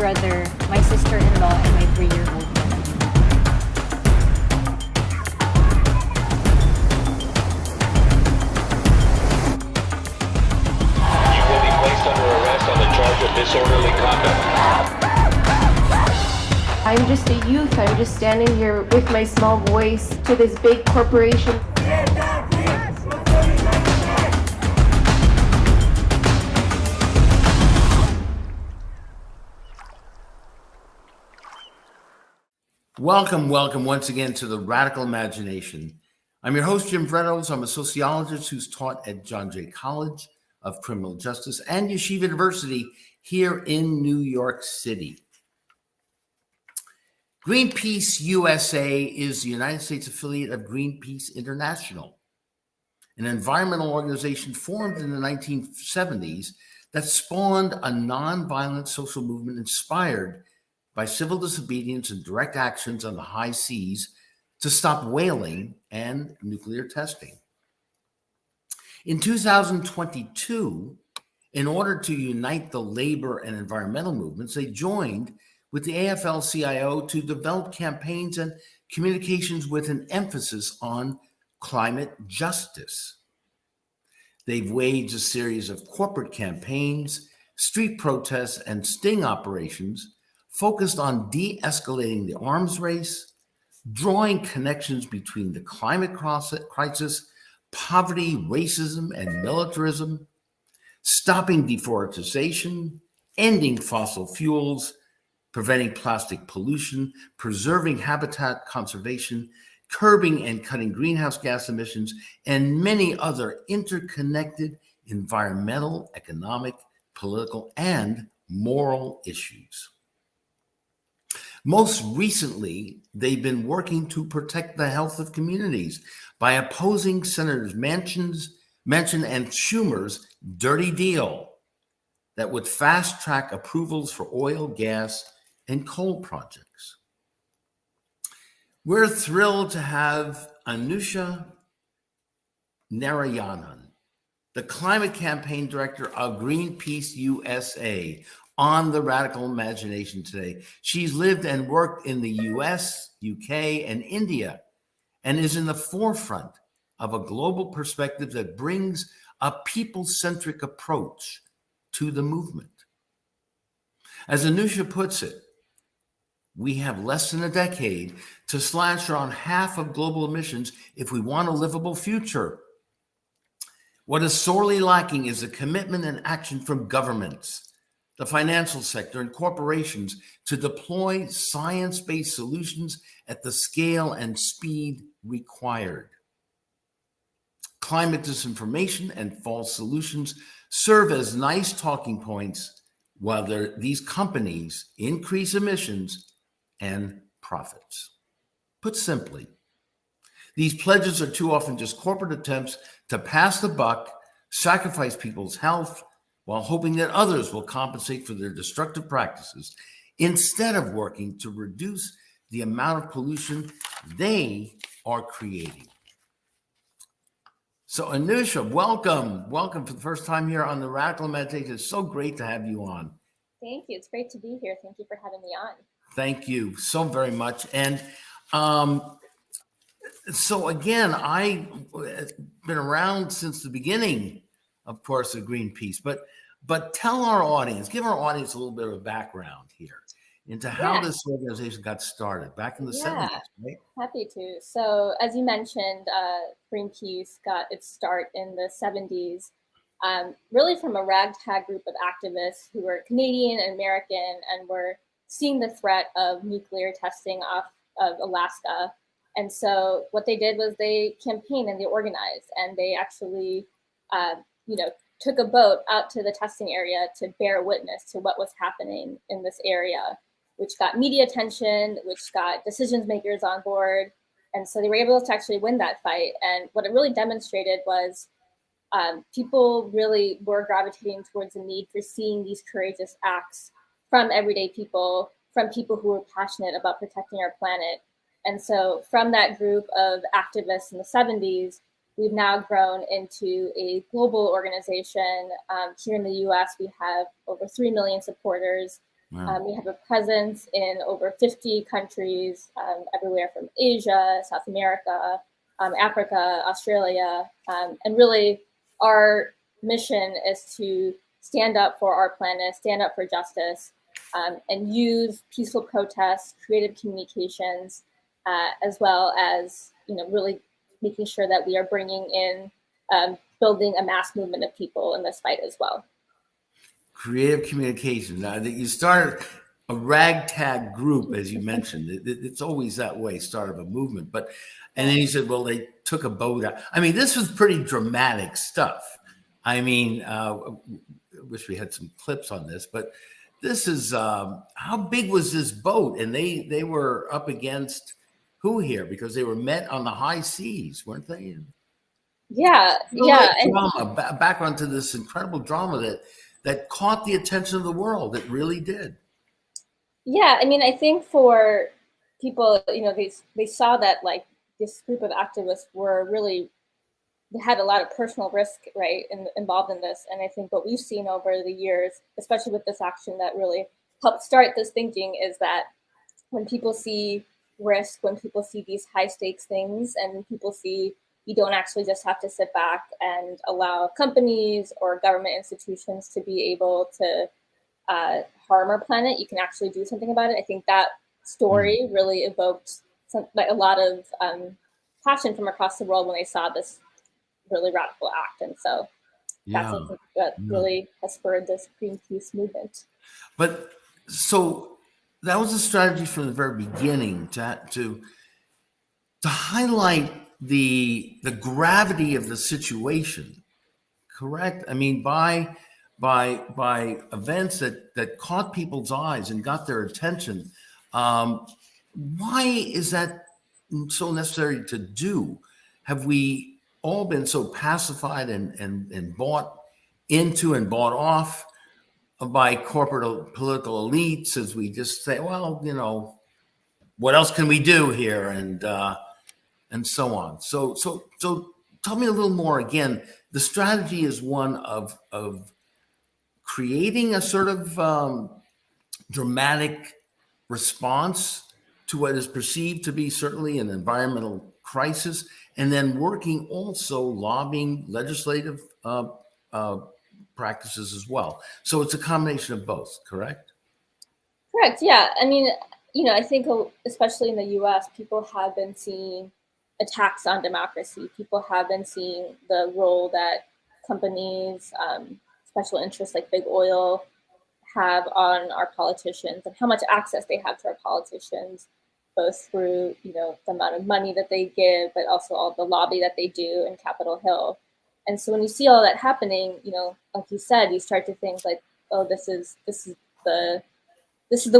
brother, my sister-in-law, and my 3-year-old nephew. You will be placed under arrest on the charge of disorderly conduct. I'm just a youth. I'm just standing here with my small voice to this big corporation. Welcome once again to the Radical Imagination. I'm your host, Jim Bretos. I'm a sociologist who's taught at John Jay College of Criminal Justice and Yeshiva University here in New York City. Greenpeace USA is the United States affiliate of Greenpeace International, an environmental organization formed in the 1970s that spawned a nonviolent social movement inspired by civil disobedience and direct actions on the high seas to stop whaling and nuclear testing. In 2022, in order to unite the labor and environmental movements, they joined with the AFL-CIO to develop campaigns and communications with an emphasis on climate justice. They've waged a series of corporate campaigns, street protests, and sting operations focused on de-escalating the arms race, drawing connections between the climate crisis, poverty, racism, and militarism, stopping deforestation, ending fossil fuels, preventing plastic pollution, preserving habitat conservation, curbing and cutting greenhouse gas emissions, and many other interconnected environmental, economic, political, and moral issues. Most recently, they've been working to protect the health of communities by opposing Senators Manchin and Schumer's dirty deal that would fast-track approvals for oil, gas, and coal projects. We're thrilled to have Anusha Narayanan, the climate campaign director of Greenpeace USA, on the Radical Imagination today. She's lived and worked in the US, UK, and India, and is in the forefront of a global perspective that brings a people-centric approach to the movement. As Anusha puts it, we have less than a decade to slash around half of global emissions if we want a livable future. What is sorely lacking is a commitment and action from governments, the financial sector, and corporations to deploy science-based solutions at the scale and speed required. Climate disinformation and false solutions serve as nice talking points while these companies increase emissions and profits. Put simply, these pledges are too often just corporate attempts to pass the buck, sacrifice people's health, while hoping that others will compensate for their destructive practices, instead of working to reduce the amount of pollution they are creating. So Anusha, welcome for the first time here on the Radical Imagination. It's so great to have you on. Thank you. It's great to be here. Thank you for having me on. Thank you so very much. And so again, I've been around since the beginning, of course, of Greenpeace, but tell our audience, give our audience a little bit of a background here into how this organization got started back in the 70s, right? Happy to. So as you mentioned, Greenpeace got its start in the 70s, really from a ragtag group of activists who were Canadian and American and were seeing the threat of nuclear testing off of Alaska. And so what they did was they campaigned and they organized, and they actually, took a boat out to the testing area to bear witness to what was happening in this area, which got media attention, which got decision makers on board. And so they were able to actually win that fight. And what it really demonstrated was people really were gravitating towards the need for seeing these courageous acts from everyday people, from people who were passionate about protecting our planet. And so from that group of activists in the 70s, we've now grown into a global organization. Here in the US, we have over 3 million supporters. Wow. We have a presence in over 50 countries, everywhere from Asia, South America, Africa, Australia. And really, our mission is to stand up for our planet, stand up for justice, and use peaceful protests, creative communications, as well as really making sure that we are bringing in, building a mass movement of people in this fight as well. Creative communication. Now that you started a ragtag group, as you mentioned, it's always that way, start of a movement. But and then you said, well, they took a boat out. I mean, this was pretty dramatic stuff. I mean, I wish we had some clips on this, but this is how big was this boat? And they were up against who here? Because they were met on the high seas, weren't they? Yeah, yeah. And Drama, background to this incredible drama that caught the attention of the world. It really did. yeah, I mean, I think for people, they saw that like this group of activists were really, they had a lot of personal risk, right, involved in this. And I think what we've seen over the years, especially with this action that really helped start this thinking, is that when people see risk, when people see these high stakes things, and people see you don't actually just have to sit back and allow companies or government institutions to be able to harm our planet, you can actually do something about it. I think that story really evoked a lot of passion from across the world when they saw this really radical act. And so that's, I think, what really has spurred this Greenpeace movement. But so that was a strategy from the very beginning to highlight the gravity of the situation, correct? I mean, by events that caught people's eyes and got their attention. Why is that so necessary to do? Have we all been so pacified and bought into and bought off by corporate political elites as we just say, well, what else can we do here? And so on. So tell me a little more. Again, the strategy is one of creating a sort of dramatic response to what is perceived to be certainly an environmental crisis, and then working also lobbying legislative practices as well. So it's a combination of both, correct? Correct. Yeah. I mean, I think especially in the U.S., people have been seeing attacks on democracy. People have been seeing the role that companies, special interests like big oil, have on our politicians, and how much access they have to our politicians, both through the amount of money that they give, but also all the lobby that they do in Capitol Hill. And so when you see all that happening, like you said, you start to think like, oh, this is the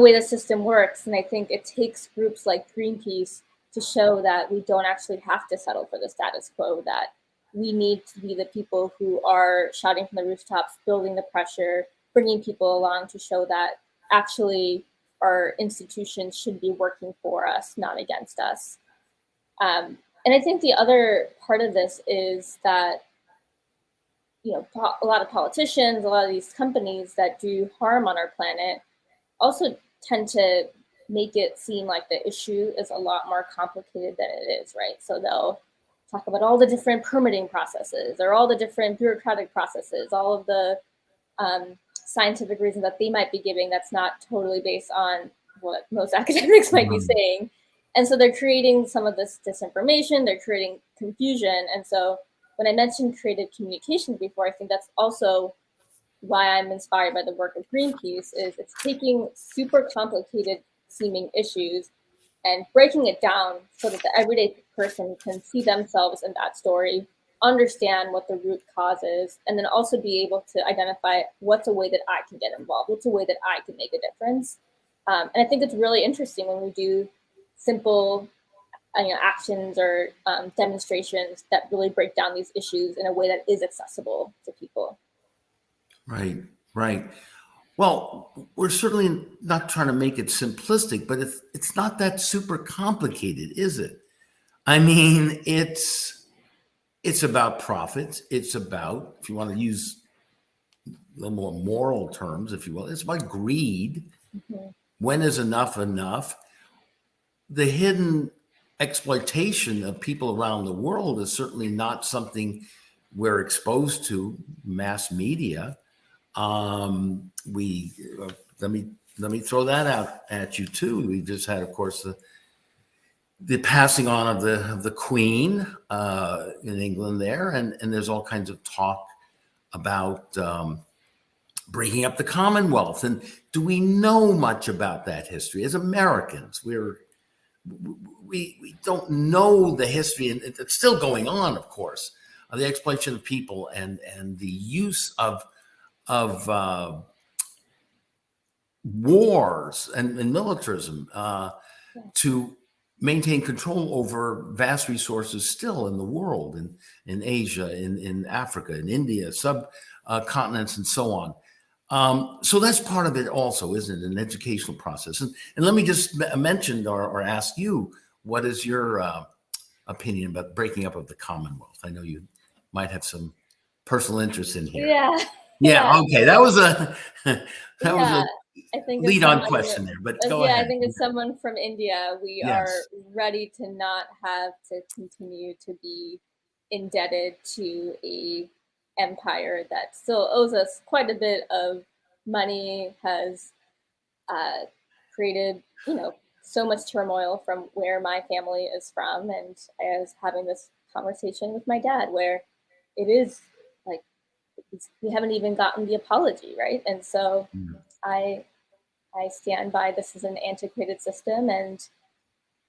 way the system works. And I think it takes groups like Greenpeace to show that we don't actually have to settle for the status quo, that we need to be the people who are shouting from the rooftops, building the pressure, bringing people along to show that actually our institutions should be working for us, not against us. And I think the other part of this is that, a lot of politicians, a lot of these companies that do harm on our planet also tend to make it seem like the issue is a lot more complicated than it is, right? So they'll talk about all the different permitting processes or all the different bureaucratic processes, all of the scientific reasons that they might be giving that's not totally based on what most academics might be saying. And so they're creating some of this disinformation, they're creating confusion. And so when I mentioned creative communications before, I think that's also why I'm inspired by the work of Greenpeace. Is it's taking super complicated seeming issues and breaking it down so that the everyday person can see themselves in that story, understand what the root cause is, and then also be able to identify what's a way that I can get involved, what's a way that I can make a difference. And I think it's really interesting when we do simple actions or demonstrations that really break down these issues in a way that is accessible to people. Right, right. Well, we're certainly not trying to make it simplistic, but it's not that super complicated, is it? I mean, it's about profits. It's about, if you want to use a little more moral terms, if you will, it's about greed. Mhm. When is enough enough? The hidden exploitation of people around the world is certainly not something we're exposed to. Mass media. We let me throw that out at you too. We just had, of course, the passing on of the Queen in England there, and there's all kinds of talk about breaking up the Commonwealth. And do we know much about that history as Americans? We don't know the history, and it's still going on, of course, of the exploitation of people and the use of wars and militarism to maintain control over vast resources still in the world, in Asia, in Africa, in India, subcontinents, and so on. So that's part of it also, isn't it? An educational process. And let me just mention or ask you, what is your opinion about breaking up of the Commonwealth? I know you might have some personal interest in here. Yeah. Yeah. Okay. That was a Yeah. I think lead on question there, but go ahead. I think as someone from India, we are ready to not have to continue to be indebted to a empire that still owes us quite a bit of money, has created, so much turmoil from where my family is from. And I was having this conversation with my dad where it is like, we haven't even gotten the apology, right? And so I stand by this is an antiquated system, and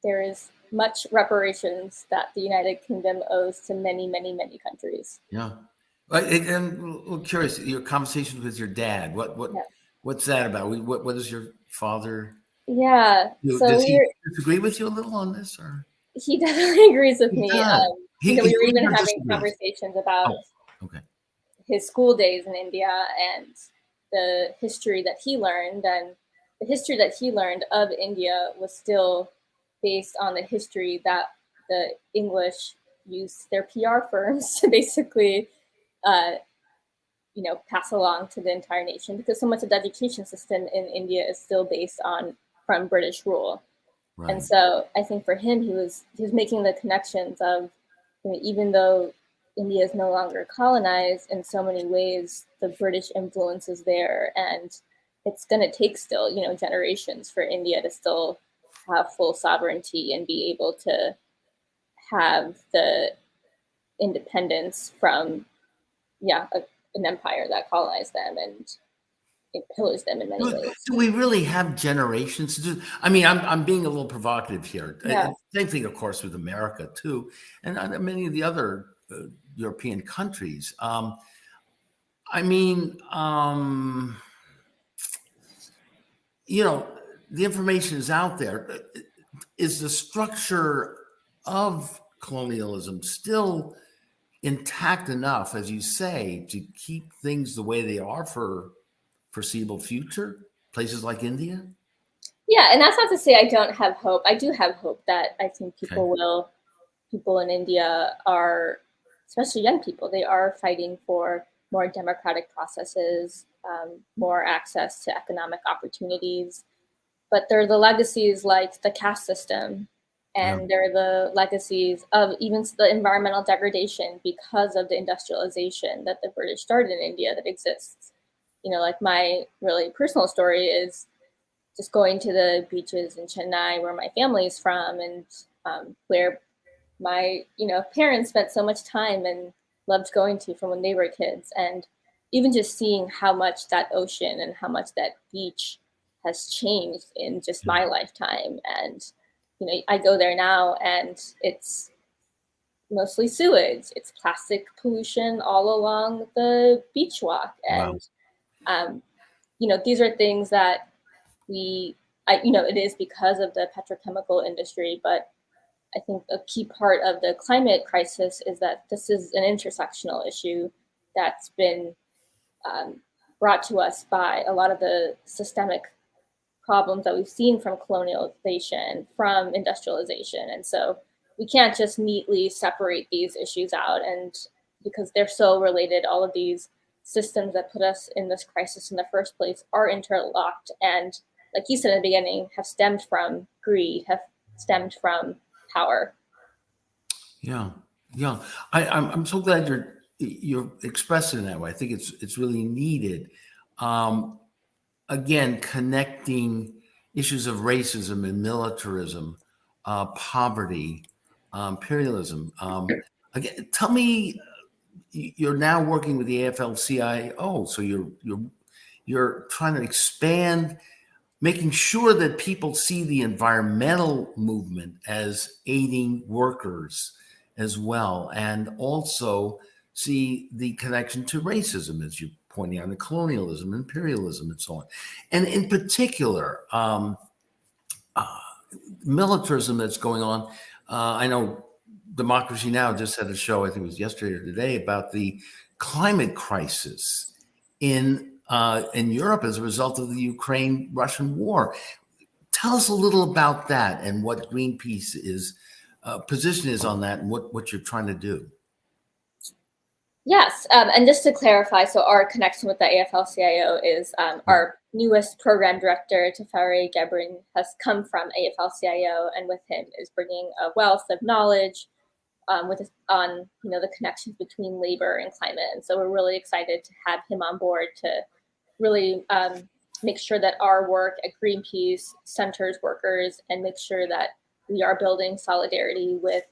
there is much reparations that the United Kingdom owes to many, many, many countries. Yeah. And I'm curious, your conversations with your dad, what's that about? What is your father? Yeah. Does he disagree with you a little on this, or? He definitely agrees with me. We were even having disagrees? conversations about Okay. his school days in India and the history that he learned. And the history that he learned of India was still based on the history that the English used their PR firms to basically, pass along to the entire nation, because so much of the education system in India is still based on from British rule. Right. And so I think for him, he was making the connections of, even though India is no longer colonized, in so many ways, the British influence is there, and it's going to take still, generations for India to still have full sovereignty and be able to have the independence from, an empire that colonized them and it pillaged them in many ways. Do we really have generations? I mean, I'm being a little provocative here. Yeah. Same thing, of course, with America too, and many of the other European countries. I mean, the information is out there. Is the structure of colonialism still intact enough, as you say, to keep things the way they are for foreseeable future? Places like India? Yeah, and that's not to say I don't have hope. I do have hope that I think people in India are, especially young people, they are fighting for more democratic processes, more access to economic opportunities. But there are the legacies like the caste system, and there are the legacies of even the environmental degradation because of the industrialization that the British started in India that exists. Like my really personal story is just going to the beaches in Chennai, where my family is from, and where my parents spent so much time and loved going to from when they were kids. And even just seeing how much that ocean and how much that beach has changed in just my lifetime. And I go there now and it's mostly sewage, it's plastic pollution all along the beach walk. And these are things that it is because of the petrochemical industry. But I think a key part of the climate crisis is that this is an intersectional issue that's been brought to us by a lot of the systemic problems that we've seen from colonialization, from industrialization. And so we can't just neatly separate these issues out. And because they're so related, all of these systems that put us in this crisis in the first place are interlocked. And like you said in the beginning, have stemmed from greed, have stemmed from power. Yeah, yeah. I'm so glad you're expressing it that way. I think it's really needed. Um, Again, connecting issues of racism and militarism, poverty, imperialism. Again, tell me, you're now working with the AFL-CIO, so you're trying to expand, making sure that people see the environmental movement as aiding workers as well, and also see the connection to racism, as you pointing out, the colonialism, imperialism, and so on. And in particular, uh, militarism that's going on. I know Democracy Now! Just had a show, I think it was yesterday or today, about the climate crisis in Europe as a result of the Ukraine-Russian war. Tell us a little about that and what Greenpeace is position is on that, and what you're trying to do. Yes, and just to clarify, so our connection with the AFL-CIO is our newest program director, Teferi Gebrin, has come from AFL-CIO, and with him is bringing a wealth of knowledge on the connections between labor and climate. And so we're really excited to have him on board to really make sure that our work at Greenpeace centers workers and make sure that we are building solidarity with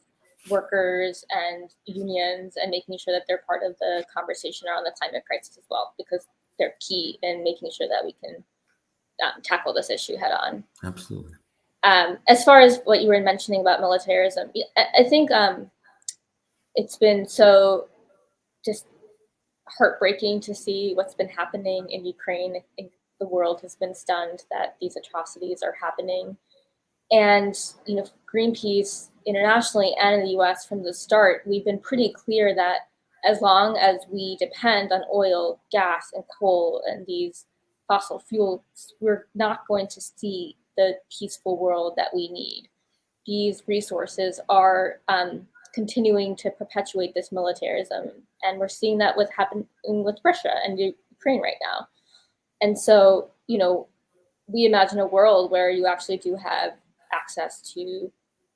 workers and unions and making sure that they're part of the conversation around the climate crisis as well, because they're key in making sure that we can tackle this issue head on. Absolutely. As far as what you were mentioning about militarism, I think it's been so just heartbreaking to see what's been happening in Ukraine. I think the world has been stunned that these atrocities are happening. And, Greenpeace internationally and in the US from the start, we've been pretty clear that as long as we depend on oil, gas, and coal and these fossil fuels, we're not going to see the peaceful world that we need. These resources are continuing to perpetuate this militarism. And we're seeing that with happening with Russia and Ukraine right now. And so, we imagine a world where you actually do have access to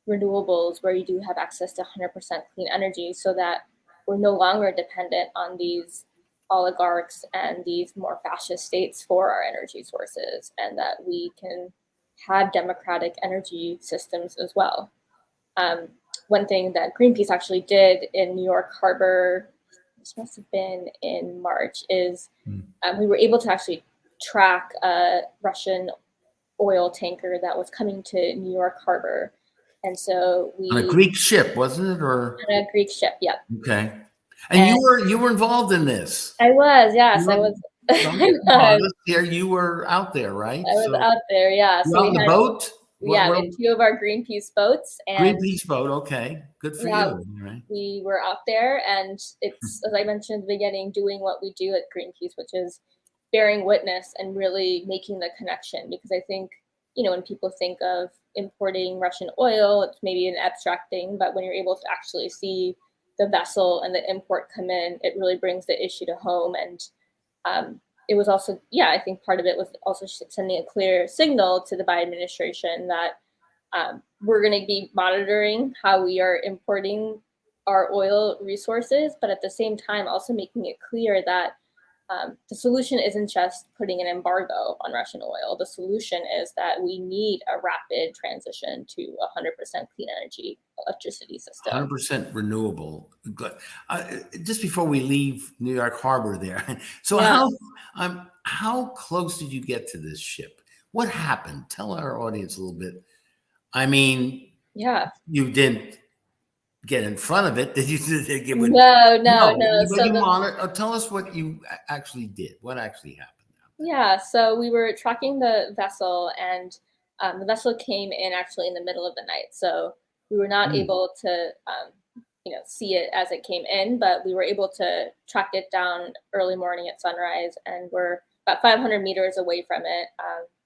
renewables, where you do have access to 100% clean energy, so that we're no longer dependent on these oligarchs and these more fascist states for our energy sources, and that we can have democratic energy systems as well. One thing that Greenpeace actually did in New York Harbor, this must have been in March, is we were able to actually track a Russian oil tanker that was coming to New York Harbor. And so we On a Greek ship, wasn't it? Or on a Greek ship, yep. Okay. And you were involved in this. I was, yes. I was. Here you were out there, right? I was out there, yeah. So on the boat? We had 2 of our Greenpeace boats. And Greenpeace boat, okay. Good for you. Right? We were out there, and it's, as I mentioned at the beginning, doing what we do at Greenpeace, which is bearing witness and really making the connection. Because I think, when people think of importing Russian oil, it's maybe an abstract thing, but when you're able to actually see the vessel and the import come in, it really brings the issue to home. And it was also, I think part of it was also sending a clear signal to the Biden administration that we're going to be monitoring how we are importing our oil resources, but at the same time also making it clear that the solution isn't just putting an embargo on Russian oil. The solution is that we need a rapid transition to 100% clean energy electricity system. 100% renewable. Good. Just before we leave New York Harbor there, so how close did you get to this ship? What happened? Tell our audience a little bit. I mean, you didn't get in front of it. Did you? No. But tell us what you actually did. What actually happened? Yeah. So we were tracking the vessel, and the vessel came in actually in the middle of the night. So we were not able to, see it as it came in, but we were able to track it down early morning at sunrise, and we're about 500 meters away from it,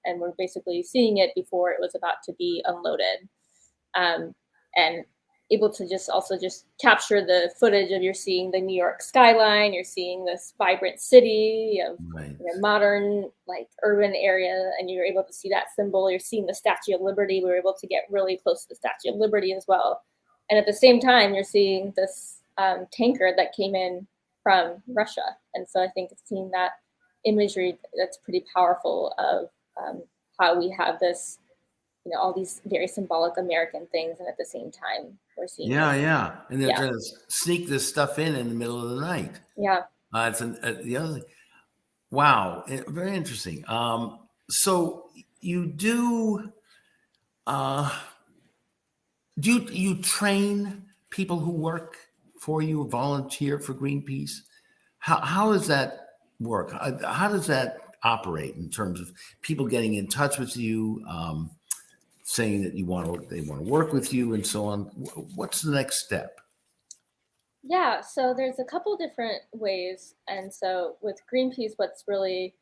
and we're basically seeing it before it was about to be unloaded. And able to just capture the footage of you're seeing the New York skyline, you're seeing this vibrant city of Right. modern like urban area, and you're able to see that symbol. You're seeing the Statue of Liberty. We were able to get really close to the Statue of Liberty as well, and at the same time, you're seeing this tanker that came in from Russia, and so I think seeing that imagery that's pretty powerful of how we have this, all these very symbolic American things, and at the same time, we're seeing Yeah, this. yeah. And they're Yeah, trying to sneak this stuff in the middle of the night. yeah. The other thing. Wow, very interesting. So you uh, do you train people who work for you, volunteer for Greenpeace? How does that work? How does that operate in terms of people getting in touch with you, saying that they want to work with you, and so on? What's the next step? Yeah, so there's a couple different ways. And so with Greenpeace, what's really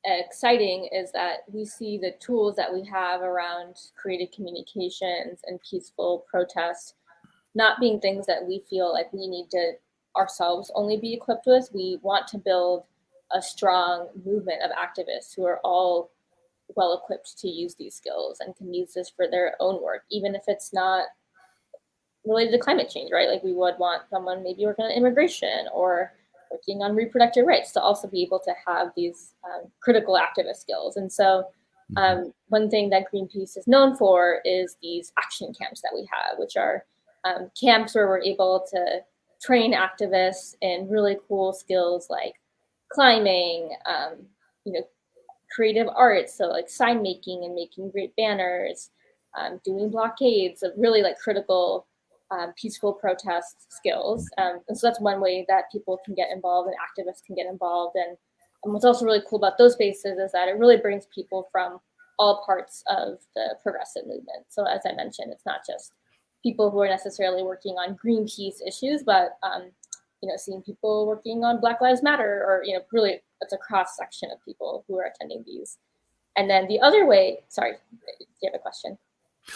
exciting is that we see the tools that we have around creative communications and peaceful protest not being things that we feel like we need to ourselves only be equipped with. We want to build a strong movement of activists who are all well equipped to use these skills and can use this for their own work, even if it's not related to climate change, right? Like we would want someone maybe working on immigration or working on reproductive rights to also be able to have these critical activist skills. And so one thing that Greenpeace is known for is these action camps that we have, which are camps where we're able to train activists in really cool skills like climbing, creative arts, so like sign making and making great banners, doing blockades of really like critical peaceful protest skills. And so that's one way that people can get involved and activists can get involved. And what's also really cool about those spaces is that it really brings people from all parts of the progressive movement. So as I mentioned, it's not just people who are necessarily working on Greenpeace issues, but seeing people working on Black Lives Matter, or really it's a cross section of people who are attending these. And then the other way, sorry, do you have a question?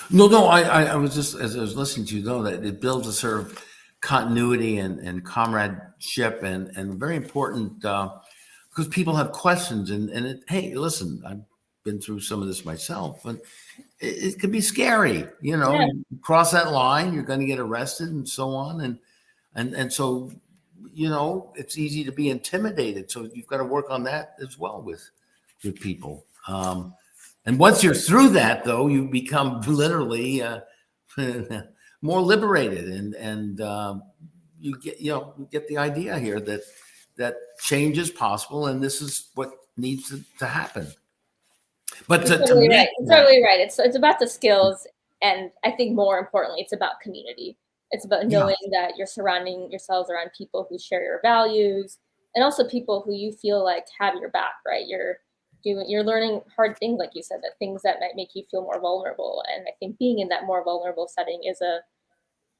No. I was just, as I was listening to you, though, that it builds a sort of continuity and comradeship, and very important because people have questions, hey, listen, I've been through some of this myself, and it can be scary. Yeah. You cross that line, you're going to get arrested, and so on, and so it's easy to be intimidated. So you've got to work on that as well with people. And once you're through that, though, you become literally more liberated, and you get the idea here that change is possible, and this is what needs to happen. But to totally make right. Totally right. It's about the skills, and I think more importantly, it's about community. It's about knowing that you're surrounding yourselves around people who share your values, and also people who you feel like have your back. Right? You're learning hard things, like you said, that things that might make you feel more vulnerable. And I think being in that more vulnerable setting is a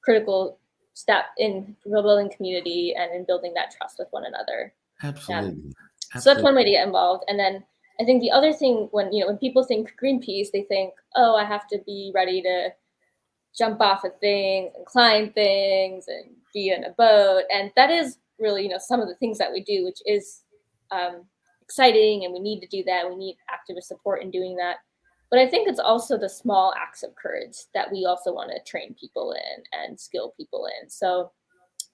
critical step in building community and in building that trust with one another. Absolutely. So that's one way to get involved. And then I think the other thing, when people think Greenpeace, they think, oh, I have to be ready to jump off of things and climb things and be in a boat. And that is really, some of the things that we do, which is exciting, and we need to do that. We need activist support in doing that. But I think it's also the small acts of courage that we also want to train people in and skill people in. So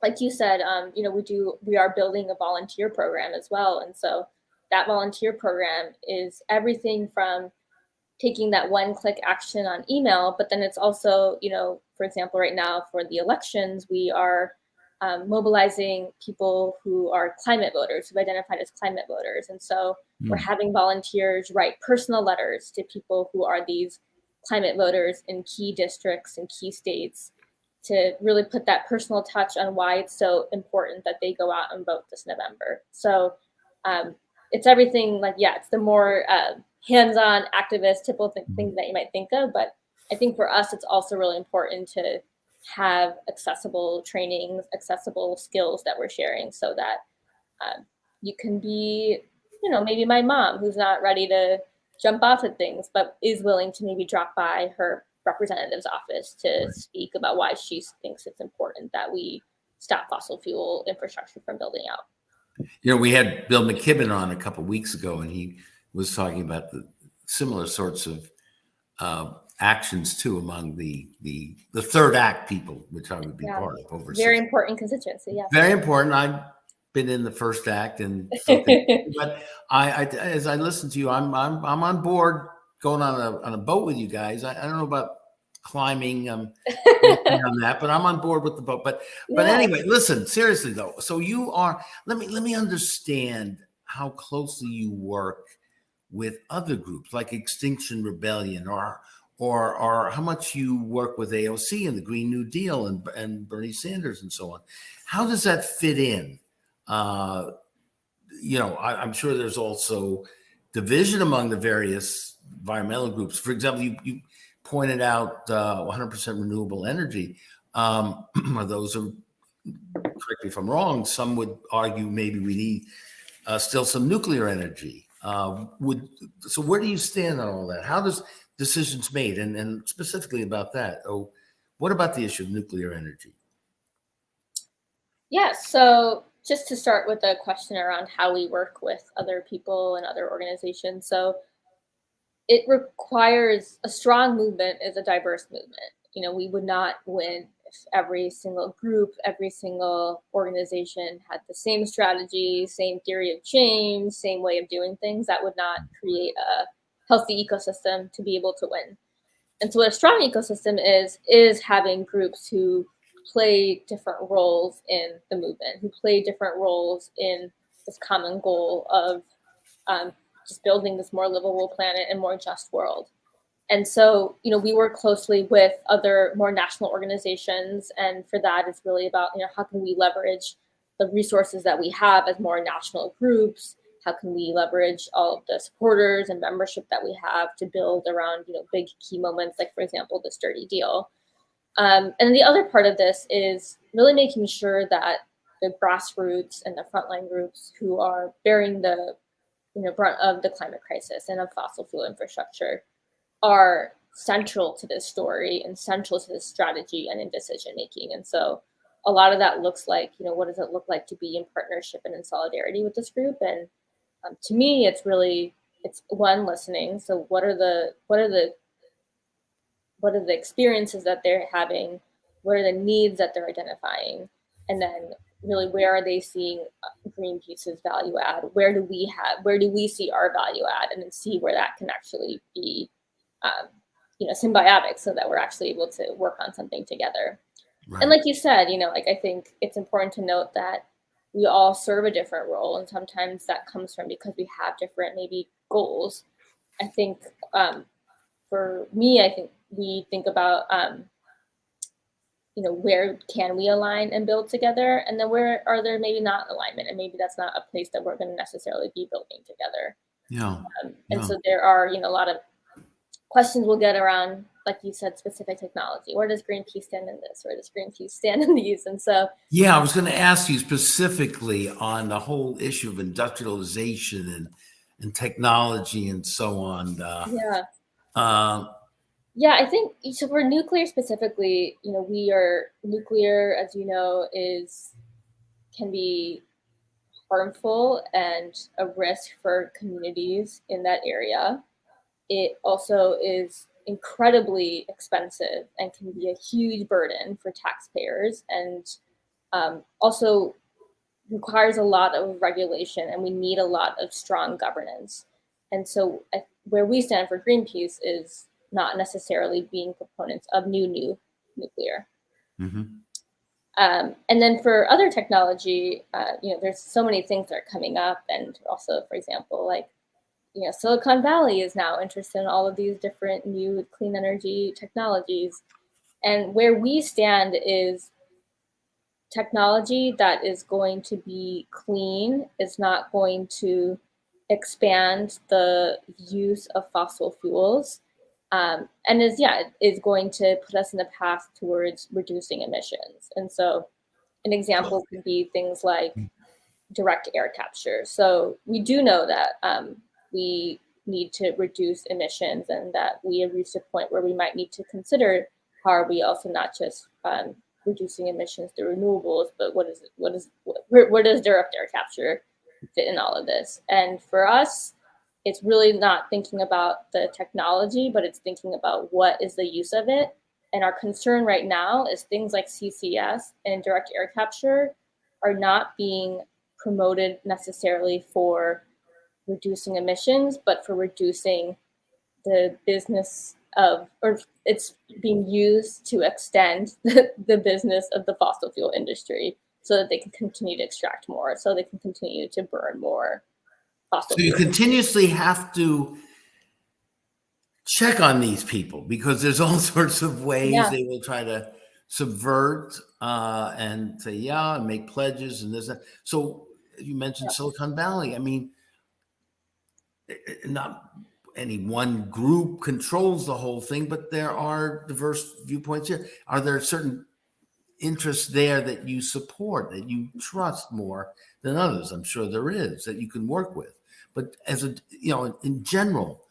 like you said, we are building a volunteer program as well. And so that volunteer program is everything from taking that one-click action on email, but then it's also, for example, right now for the elections, we are mobilizing people who are climate voters, who've identified as climate voters. And so we're having volunteers write personal letters to people who are these climate voters in key districts and key states to really put that personal touch on why it's so important that they go out and vote this November. So it's everything it's the more hands-on activist typical things that you might think of. But I think for us, it's also really important to have accessible trainings, accessible skills that we're sharing, so that you can be, maybe my mom who's not ready to jump off at things, but is willing to maybe drop by her representative's office to speak about why she thinks it's important that we stop fossil fuel infrastructure from building out. We had Bill McKibben on a couple of weeks ago, and he was talking about the similar sorts of actions too among the third act people, which I would be part of. Over very important constituency. Yeah, very important. I've been in the first act, and so but I as I listen to you, I'm on board going on a boat with you guys. I don't know about climbing on that, but I'm on board with the boat. But anyway, listen, seriously though. So you are. Let me understand how closely you work with other groups like Extinction Rebellion, or how much you work with AOC and the Green New Deal and Bernie Sanders and so on. How does that fit in? I'm sure there's also division among the various environmental groups. For example, you pointed out 100% renewable energy. Those are, correct me if I'm wrong, some would argue maybe we need still some nuclear energy. So where do you stand on all that? How does decisions made, and specifically about that? What about the issue of nuclear energy? Yeah, so just to start with a question around how we work with other people and other organizations. So it requires a strong movement is a diverse movement. We would not win if every single group, every single organization had the same strategy, same theory of change, same way of doing things. That would not create a healthy ecosystem to be able to win. And so what a strong ecosystem is having groups who play different roles in the movement, who play different roles in this common goal of just building this more livable planet and more just world. And so, we work closely with other more national organizations. And for that, it's really about, how can we leverage the resources that we have as more national groups? How can we leverage all of the supporters and membership that we have to build around, big key moments, like, for example, the Sturdy Deal. And the other part of this is really making sure that the grassroots and the frontline groups who are bearing the brunt of the climate crisis and of fossil fuel infrastructure are central to this story and central to this strategy and in decision making. And so a lot of that looks like, what does it look like to be in partnership and in solidarity with this group? And to me, it's one, listening. So what are the experiences that they're having? What are the needs that they're identifying? And then really, where are they seeing Greenpeace's value add? Where do we see our value add? And then see where that can actually be symbiotic, so that we're actually able to work on something together. Right. And like you said, I think it's important to note that we all serve a different role, and sometimes that comes from because we have different maybe goals. I think for me, I think we think about where can we align and build together, and then where are there maybe not alignment, and maybe that's not a place that we're going to necessarily be building together. And so there are a lot of questions we'll get around, like you said, specific technology. Where does Greenpeace stand in this? Where does Greenpeace stand in these? And so I was going to ask you specifically on the whole issue of industrialization and technology and so on. I think so for nuclear specifically, nuclear, as you know, can be harmful and a risk for communities in that area. It also is incredibly expensive and can be a huge burden for taxpayers, and also requires a lot of regulation, and we need a lot of strong governance. And so where we stand for Greenpeace is not necessarily being proponents of new nuclear. Mm-hmm. And then for other technology, there's so many things that are coming up, and also, for example, like, Silicon Valley is now interested in all of these different new clean energy technologies. And where we stand is technology that is going to be clean is not going to expand the use of fossil fuels, and is going to put us in the path towards reducing emissions. And so an example could be things like direct air capture. So we do know that we need to reduce emissions, and that we have reached a point where we might need to consider how are we also not just reducing emissions through renewables, but where does direct air capture fit in all of this? And for us, it's really not thinking about the technology, but it's thinking about what is the use of it. And our concern right now is things like CCS and direct air capture are not being promoted necessarily for reducing emissions, but for reducing the business of, or it's being used to extend the business of the fossil fuel industry so that they can continue to extract more, so they can continue to burn more fossil So you fuel. continuously have to check on these people because there's all sorts of ways Yeah. they will try to subvert and say, yeah, and make pledges and this. That. So you mentioned Silicon Valley. I mean, not any one group controls the whole thing, but there are diverse viewpoints here. Are there certain interests there that you support, that you trust more than others? I'm sure there is that you can work with. But as a, in general,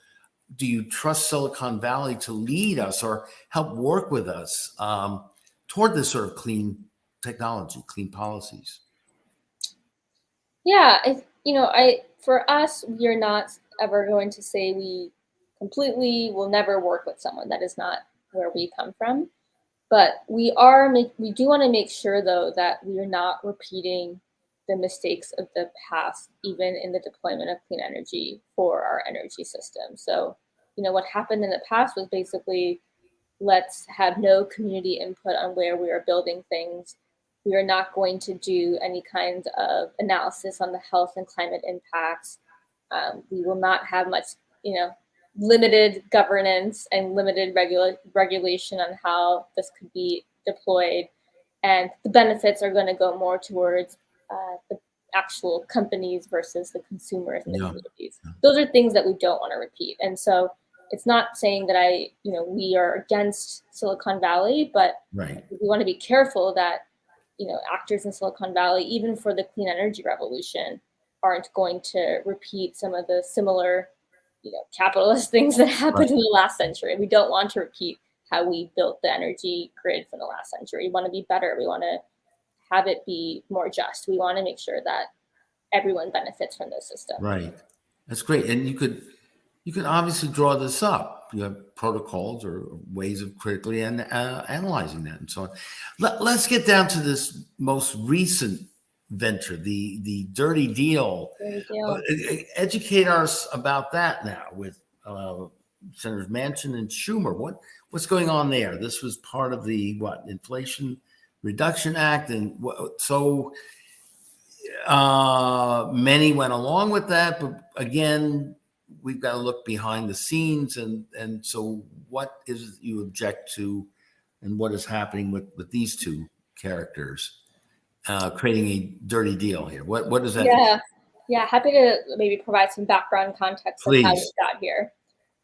do you trust Silicon Valley to lead us or help work with us toward this sort of clean technology, clean policies? Yeah, for us, we are not ever going to say we completely will never work with someone. That is not where we come from. But we do want to make sure, though, that we are not repeating the mistakes of the past, even in the deployment of clean energy for our energy system. So, what happened in the past was basically, let's have no community input on where we are building things. We are not going to do any kind of analysis on the health and climate impacts. We will not have much, limited governance and limited regulation on how this could be deployed. And the benefits are going to go more towards the actual companies versus the consumers and the communities. Those are things that we don't want to repeat. And so it's not saying that we are against Silicon Valley, but Right. we want to be careful that, actors in Silicon Valley, even for the clean energy revolution, aren't going to repeat some of the similar, capitalist things that happened in the last century. We don't want to repeat how we built the energy grid from the last century. We want to be better. We want to have it be more just. We want to make sure that everyone benefits from those systems. Right. That's great. And you could obviously draw this up. You have protocols or ways of critically analyzing that and so on. Let's get down to this most recent venture, the dirty deal. Educate us about that now with Senators Manchin and Schumer. What's going on there? This was part of the Inflation Reduction Act, and so many went along with that. But again, we've got to look behind the scenes, and so what is it you object to, and what is happening with these two characters creating a dirty deal here? What does that? Yeah, happy to maybe provide some background context Please. of how we got here.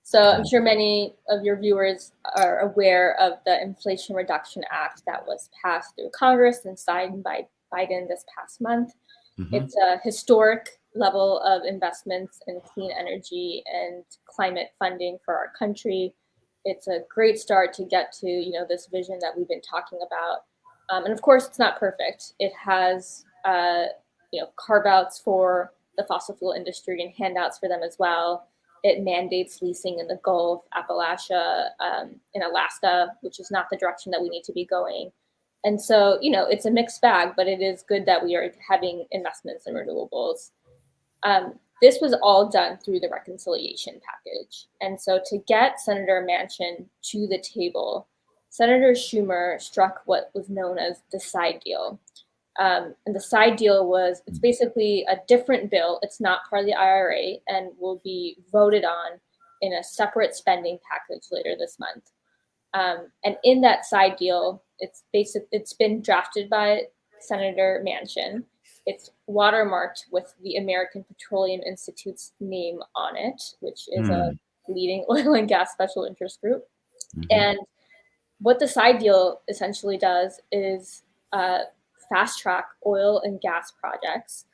So I'm sure many of your viewers are aware of the Inflation Reduction Act that was passed through Congress and signed by Biden this past month. Mm-hmm. It's a historic level of investments in clean energy and climate funding for our country. It's a great start to get to, this vision that we've been talking about. And of course, it's not perfect. It has, carve-outs for the fossil fuel industry and handouts for them as well. It mandates leasing in the Gulf, Appalachia, in Alaska, which is not the direction that we need to be going. And so, it's a mixed bag, but it is good that we are having investments in renewables. This was all done through the reconciliation package. And so to get Senator Manchin to the table, Senator Schumer struck what was known as the side deal. And the side deal it's basically a different bill. It's not part of the IRA and will be voted on in a separate spending package later this month. And in that side deal, it's been drafted by Senator Manchin. It's watermarked with the American Petroleum Institute's name on it, which is a leading oil and gas special interest group. Mm-hmm. And what the side deal essentially does is fast track oil and gas projects.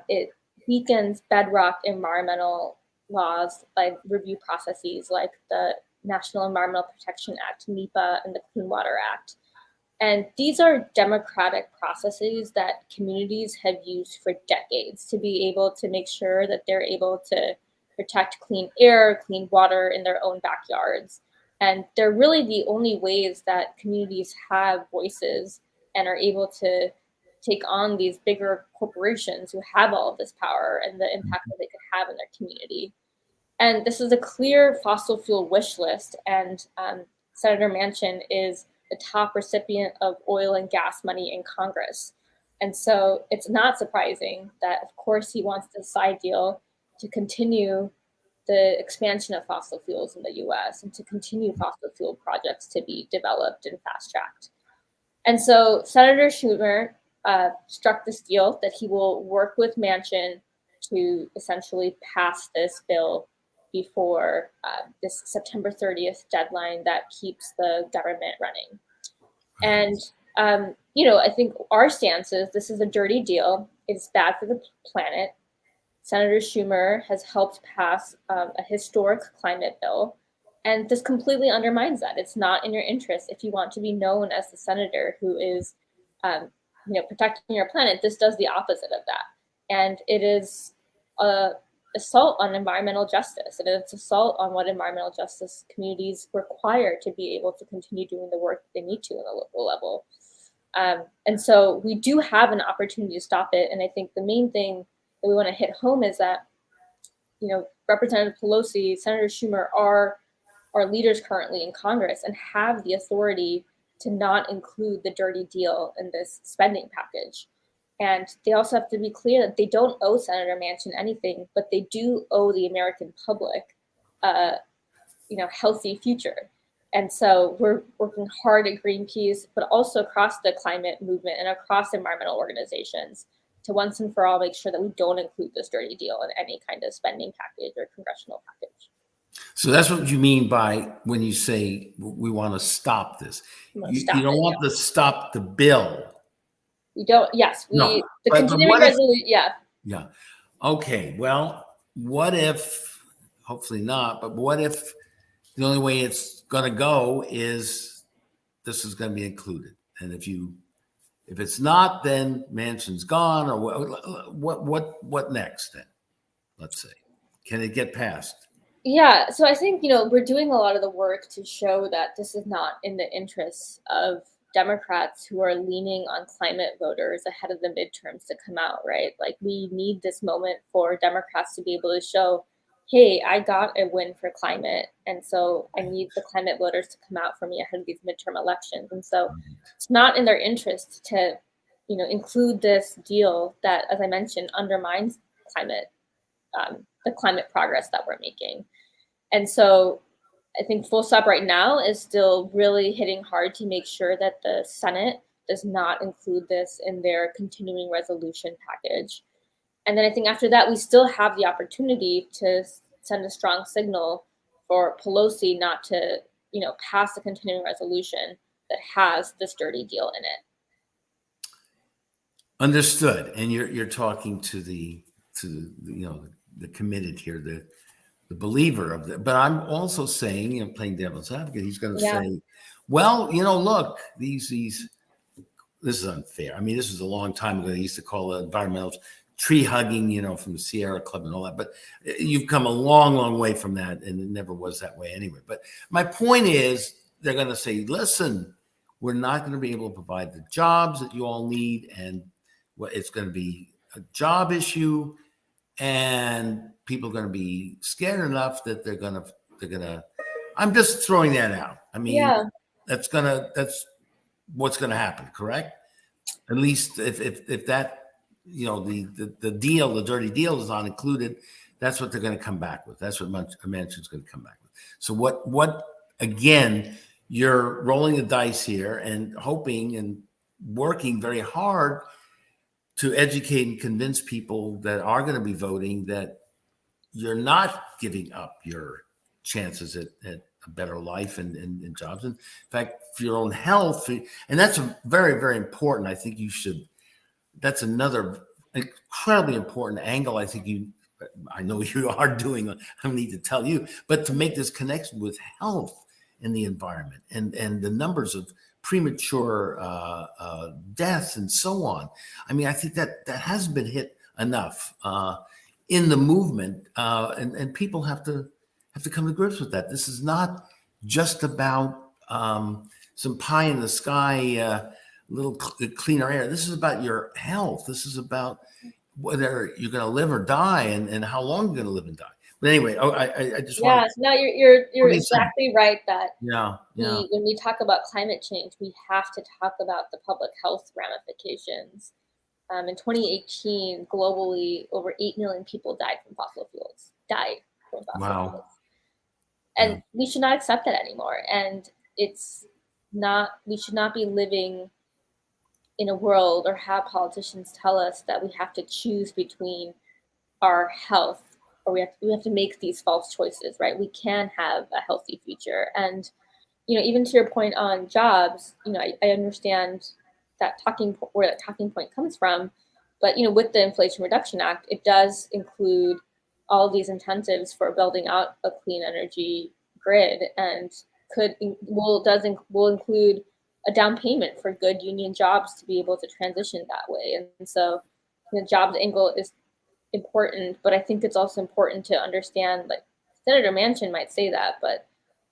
It weakens bedrock environmental laws by review processes like the National Environmental Protection Act, NEPA, and the Clean Water Act. And these are democratic processes that communities have used for decades to be able to make sure that they're able to protect clean air, clean water in their own backyards. And they're really the only ways that communities have voices and are able to take on these bigger corporations who have all of this power and the impact that they could have in their community. And this is a clear fossil fuel wish list. And Senator Manchin is the top recipient of oil and gas money in Congress. And so it's not surprising that, of course, he wants the side deal to continue the expansion of fossil fuels in the US and to continue fossil fuel projects to be developed and fast tracked. And so Senator Schumer struck this deal that he will work with Manchin to essentially pass this bill before this September 30th deadline that keeps the government running. And, I think our stance is this is a dirty deal. It's bad for the planet. Senator Schumer has helped pass a historic climate bill, and this completely undermines that. It's not in your interest if you want to be known as the senator who is, protecting your planet. This does the opposite of that. And it is assault on environmental justice, and it's assault on what environmental justice communities require to be able to continue doing the work they need to on the local level. And so we do have an opportunity to stop it. And I think the main thing that we want to hit home is that, Representative Pelosi, Senator Schumer are leaders currently in Congress and have the authority to not include the dirty deal in this spending package. And they also have to be clear that they don't owe Senator Manchin anything, but they do owe the American public a healthy future. And so we're working hard at Greenpeace, but also across the climate movement and across environmental organizations to once and for all make sure that we don't include this dirty deal in any kind of spending package or congressional package. So that's what you mean by when you say we want to stop this. You don't want to stop the bill. We don't. Yes, no, the continuing resolution. Yeah. Yeah. Okay. Well, what if? Hopefully not. But what if the only way it's going to go is this is going to be included, and if it's not, then Manchin's gone, or what next? Then let's say, can it get passed? Yeah. So I think we're doing a lot of the work to show that this is not in the interests of Democrats who are leaning on climate voters ahead of the midterms to come out, right? Like we need this moment for Democrats to be able to show, hey, I got a win for climate. And so I need the climate voters to come out for me ahead of these midterm elections. And so it's not in their interest to, include this deal that, as I mentioned, undermines the climate progress that we're making. And so I think full stop right now is still really hitting hard to make sure that the Senate does not include this in their continuing resolution package. And then I think after that, we still have the opportunity to send a strong signal for Pelosi not to, pass a continuing resolution that has this dirty deal in it. Understood. And you're talking to the committed here, the believer of that. But I'm also saying, playing devil's advocate, he's going to say, well, look, this is unfair. I mean, this was a long time ago. They used to call it environmental tree hugging, from the Sierra Club and all that. But you've come a long, long way from that, and it never was that way anyway. But my point is, they're going to say, listen, we're not going to be able to provide the jobs that you all need, and it's going to be a job issue, and people are going to be scared enough that they're going to. I'm just throwing that out. I mean, that's what's going to happen, correct? At least if that, the deal, the dirty deal is not included, that's what they're going to come back with. That's what Manchin's going to come back with. So what again, you're rolling the dice here and hoping and working very hard to educate and convince people that are going to be voting that you're not giving up your chances at a better life and jobs. In fact, for your own health, and that's a very, very important. I think you should. That's another incredibly important angle. I think you I know you are doing, I don't need to tell you, but to make this connection with health and the environment and the numbers of premature deaths and so on. I mean, I think that hasn't been hit enough in the movement, and people have to come to grips with that. This is not just about some pie in the sky, little cleaner air. This is about your health. This is about whether you're going to live or die, and how long you're going to live and die. But anyway, I just want. Yes, no, you're exactly right that when we talk about climate change, we have to talk about the public health ramifications. In 2018, globally, over 8 million people died from fossil fuels. Fuels. And we should not accept that anymore. And we should not be living in a world or have politicians tell us that we have to choose between our health, or we have to make these false choices, right? We can have a healthy future. And, even to your point on jobs, I understand where that talking point comes from, but, with the Inflation Reduction Act, it does include all of these incentives for building out a clean energy grid, and will include a down payment for good union jobs to be able to transition that way. And so the jobs angle is important, but I think it's also important to understand, like Senator Manchin might say that, but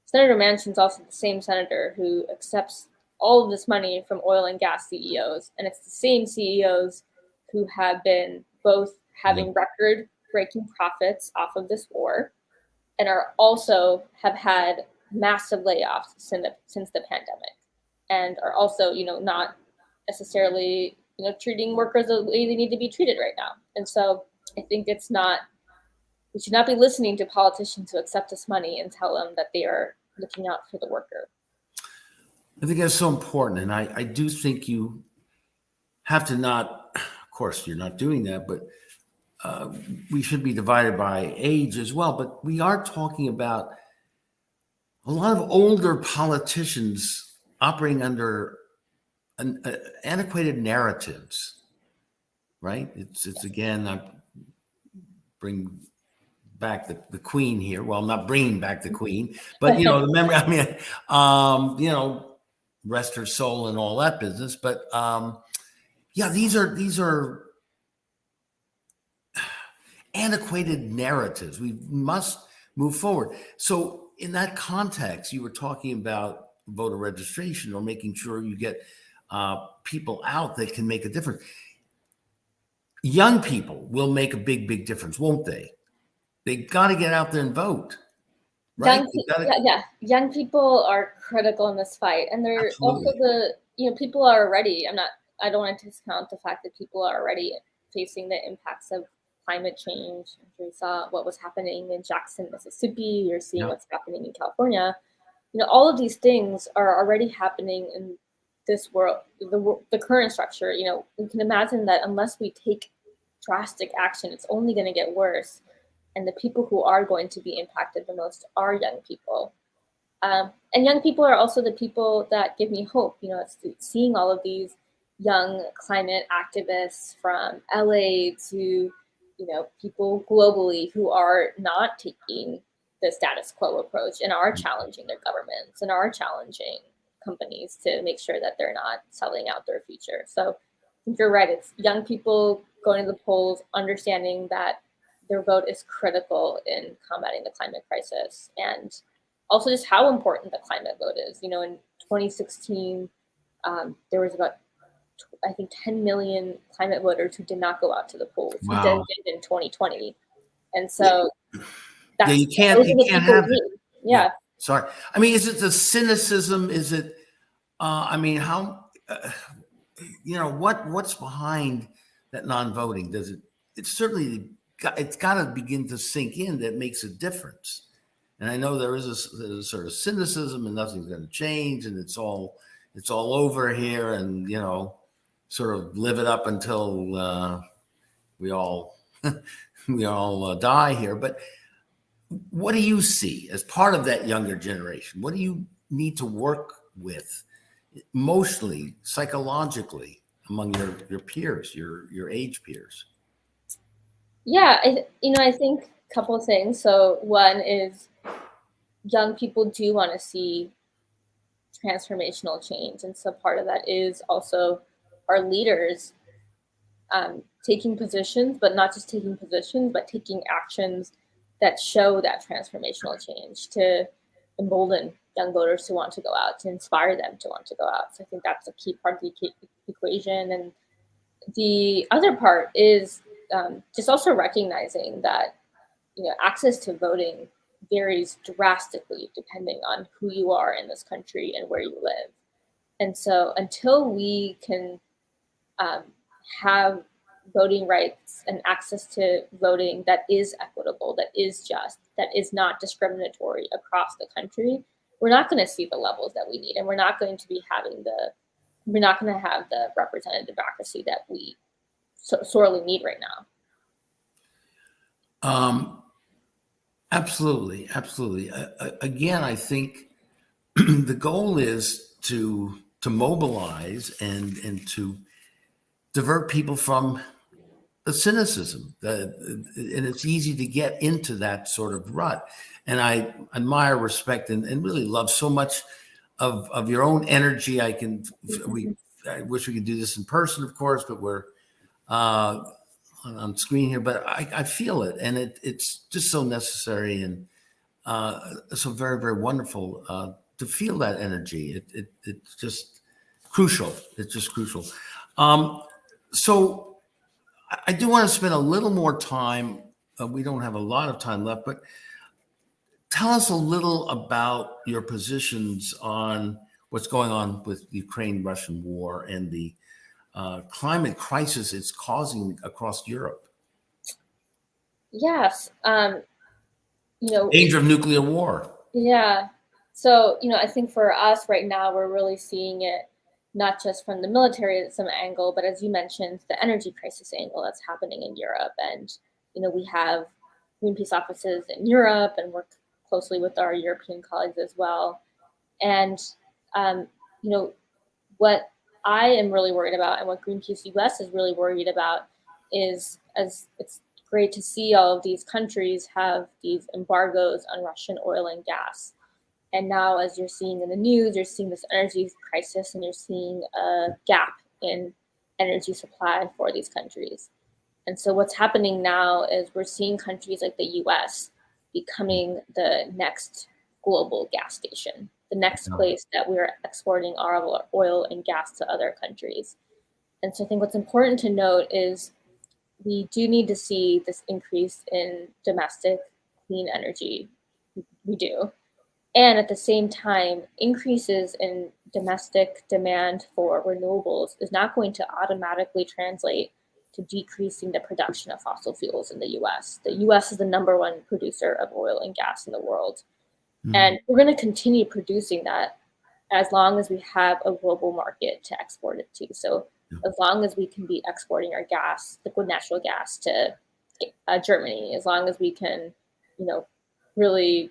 Senator Manchin's also the same senator who accepts all of this money from oil and gas CEOs. And it's the same CEOs who have been both having record-breaking profits off of this war and are also have had massive layoffs since the pandemic, and are also, not necessarily, treating workers the way they need to be treated right now. And so I think we should not be listening to politicians who accept this money and tell them that they are looking out for the worker. I think that's so important. And I do think you have to not, of course, you're not doing that, but we should be divided by age as well. But we are talking about a lot of older politicians operating under antiquated narratives, right? It's again, I bring back the queen here. Well, I'm not bringing back the queen, but the memory. I mean, rest her soul and all that business. But these are antiquated narratives. We must move forward. So in that context, you were talking about voter registration or making sure you get people out that can make a difference. Young people will make a big difference, won't they? They got to get out there and vote, right? Young people are critical in this fight, and they're Absolutely. also people are already. I don't want to discount the fact that people are already facing the impacts of climate change. We saw what was happening in Jackson, Mississippi. You're seeing what's happening in California. All of these things are already happening in this world, the current structure. We can imagine that unless we take drastic action, it's only going to get worse. And the people who are going to be impacted the most are young people. And young people are also the people that give me hope. It's seeing all of these young climate activists from LA to, people globally who are not taking the status quo approach and are challenging their governments and are challenging companies to make sure that they're not selling out their future. So I think you're right. It's young people going to the polls, understanding that their vote is critical in combating the climate crisis, and also just how important the climate vote is. In 2016, there was about, I think, 10 million climate voters who did not go out to the polls, who then did in 2020. And so that's you can't have it. Yeah. Sorry. I mean, is it the cynicism? Is it, how, what's behind that non-voting? It's got to begin to sink in that makes a difference. And I know there is a sort of cynicism and nothing's going to change and it's all over here, and sort of live it up until we all die here. But what do you see as part of that younger generation? What do you need to work with emotionally, psychologically among your peers, your age peers? Yeah, I think a couple of things. So one is young people do want to see transformational change, and so part of that is also our leaders taking positions, but not just taking positions, but taking actions that show that transformational change to embolden young voters to want to go out, to inspire them to want to go out. So I think that's a key part of the equation. And the other part is just also recognizing that access to voting varies drastically depending on who you are in this country and where you live. And so until we can um, have voting rights and access to voting that is equitable, that is just, that is not discriminatory across the country, we're not going to see the levels that we need, and we're not going to be having we're not going to have the representative democracy that we sorely need right now. Absolutely, absolutely. Again, I think the goal is to mobilize and to divert people from the cynicism, and it's easy to get into that sort of rut. And I admire, respect, and really love so much of your own energy. I wish we could do this in person, of course, but we're on screen here. But I feel it, and it's just so necessary and so very, very wonderful to feel that energy. It's just crucial. It's just crucial. So I do want to spend a little more time. We don't have a lot of time left, but tell us a little about your positions on what's going on with the Ukraine-Russian war and the climate crisis it's causing across Europe. Yes. Danger of nuclear war. Yeah. So, I think for us right now, we're really seeing it not just from the militarism angle, but as you mentioned, the energy crisis angle that's happening in Europe. And, we have Greenpeace offices in Europe and work closely with our European colleagues as well. And, what I am really worried about and what Greenpeace US is really worried about is, as it's great to see all of these countries have these embargoes on Russian oil and gas. And now, as you're seeing in the news, you're seeing this energy crisis and you're seeing a gap in energy supply for these countries. And so what's happening now is we're seeing countries like the US becoming the next global gas station, the next place that we're exporting our oil and gas to other countries. And so I think what's important to note is we do need to see this increase in domestic clean energy. We do. And at the same time, increases in domestic demand for renewables is not going to automatically translate to decreasing the production of fossil fuels in the US. The US is the #1 producer of oil and gas in the world. Mm-hmm. And we're going to continue producing that as long as we have a global market to export it to. So as long as we can be exporting our gas, liquid natural gas, to Germany, as long as we can, really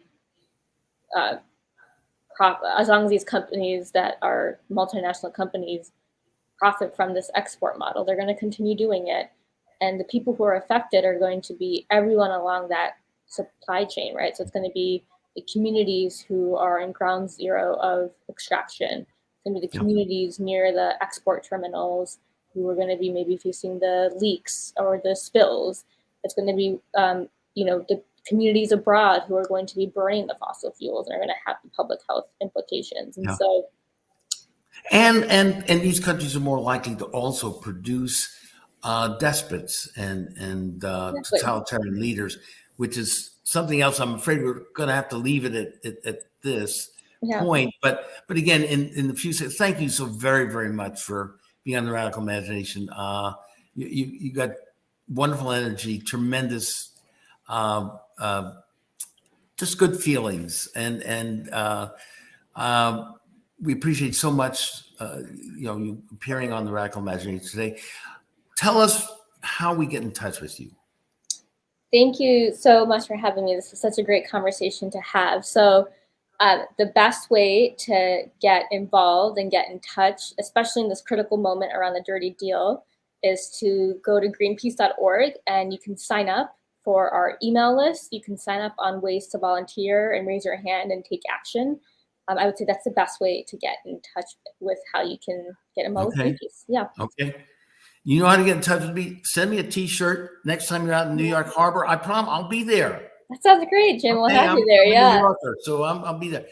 as long as these companies that are multinational companies profit from this export model, they're going to continue doing it. And the people who are affected are going to be everyone along that supply chain, right? So it's going to be the communities who are in ground zero of extraction. It's going to be the communities near the export terminals who are going to be maybe facing the leaks or the spills. It's going to be, the communities abroad who are going to be burning the fossil fuels and are going to have public health implications. And so, and these countries are more likely to also produce despots and totalitarian leaders, which is something else. I'm afraid we're going to have to leave it at this point. But again, in the future, thank you so very, very much for being on the Radical Imagination. You got wonderful energy, tremendous. Just good feelings, and we appreciate so much you appearing on the Radical Imagination today. Tell us how we get in touch with you. Thank you so much for having me. This was such a great conversation to have. So the best way to get involved and get in touch, especially in this critical moment around the dirty deal, is to go to greenpeace.org and you can sign up for our email list. You can sign up on ways to volunteer and raise your hand and take action. I would say that's the best way to get in touch with how you can get involved with Greenpeace. Yeah. Okay. You know how to get in touch with me? Send me a T-shirt next time you're out in New York Harbor. I promise I'll be there. That sounds great, Jim. We'll have you there. I'm a Yeah. New Yorker, so I'll be there.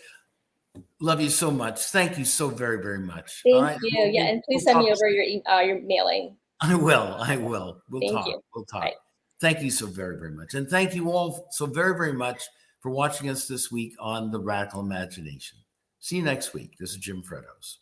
Love you so much. Thank you so very, very much. Thank you. Yeah, and please send me over your mailing. I will. We'll Thank talk. you. We'll talk. Right. Thank you so very, very much. And thank you all so very, very much for watching us this week on The Radical Imagination. See you next week. This is Jim Fredos.